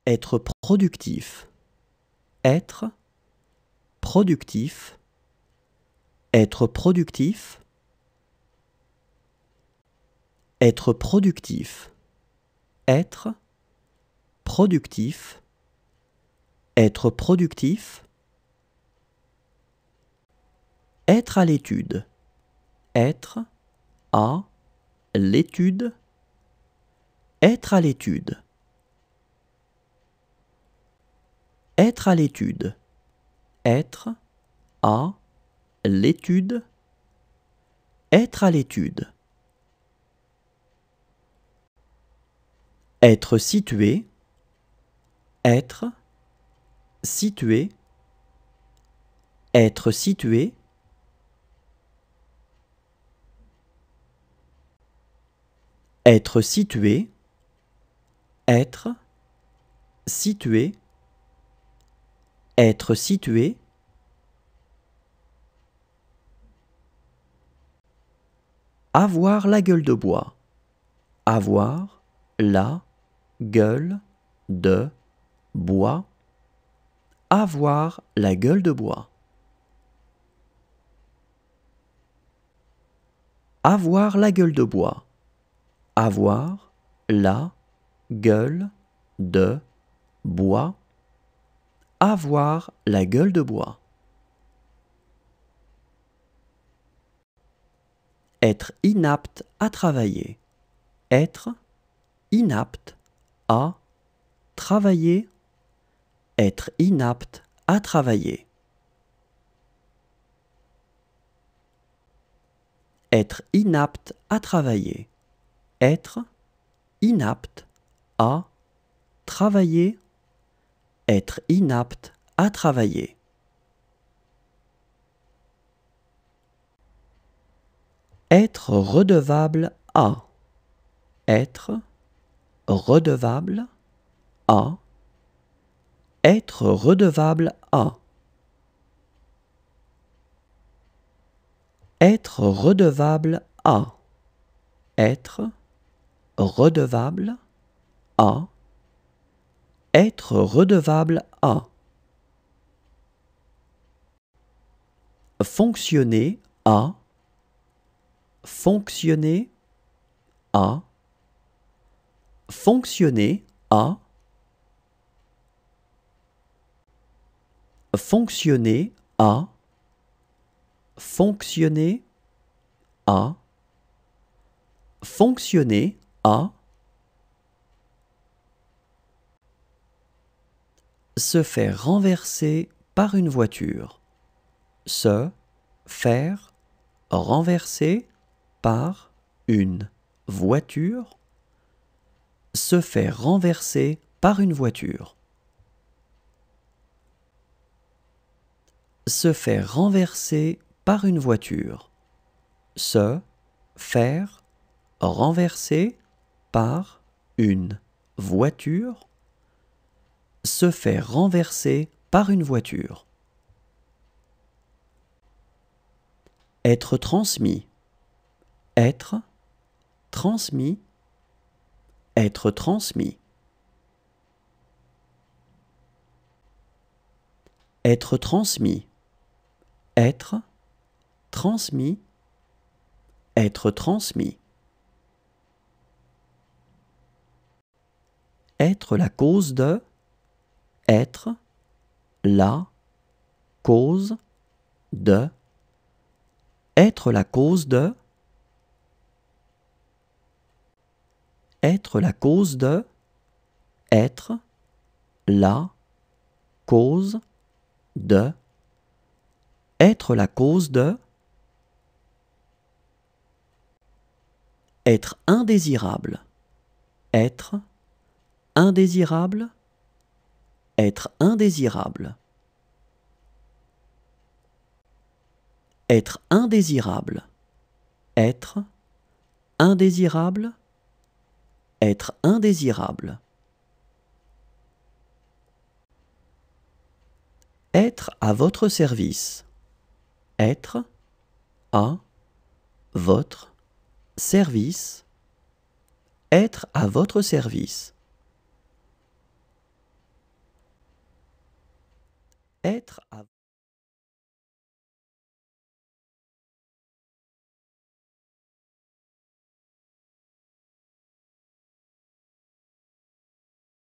Être productif. Être productif. Être productif. Être productif. Être productif. Être productif. Être à l'étude. Être à l'étude. Être à l'étude. Être à l'étude. Être à l'étude. Être à l'étude. Être situé. Être situé. Être situé. Être situé. Être situé. Être situé. Avoir la gueule de bois. Avoir la gueule de bois. Avoir la gueule de bois. Avoir la gueule de bois. Avoir la gueule de bois. Avoir la gueule de bois. Être inapte à travailler. Être inapte à travailler. Être inapte à travailler. Être inapte à travailler. Être inapte à travailler. Être inapte à travailler. Être redevable à. Être redevable à. Être redevable à. Être redevable à. Être redevable à. Être redevable à. Fonctionner à. Fonctionner à. Fonctionner à. Fonctionner à. Fonctionner à. Fonctionner à. Se faire renverser par une voiture. Se faire renverser par une voiture. Se faire renverser par une voiture. Se faire renverser par une voiture. Se faire renverser par une voiture. Se faire renverser par une voiture. Être transmis. Être transmis. Être transmis. Être transmis. Être transmis. Être transmis. Être la cause de. Être la cause de. Être la cause de. Être la cause de. Être la cause de. Être la cause de. Être indésirable. Être indésirable. Être indésirable. Être indésirable. Être indésirable. Être indésirable. Être à votre service. Être à votre service. Être à votre service. Être à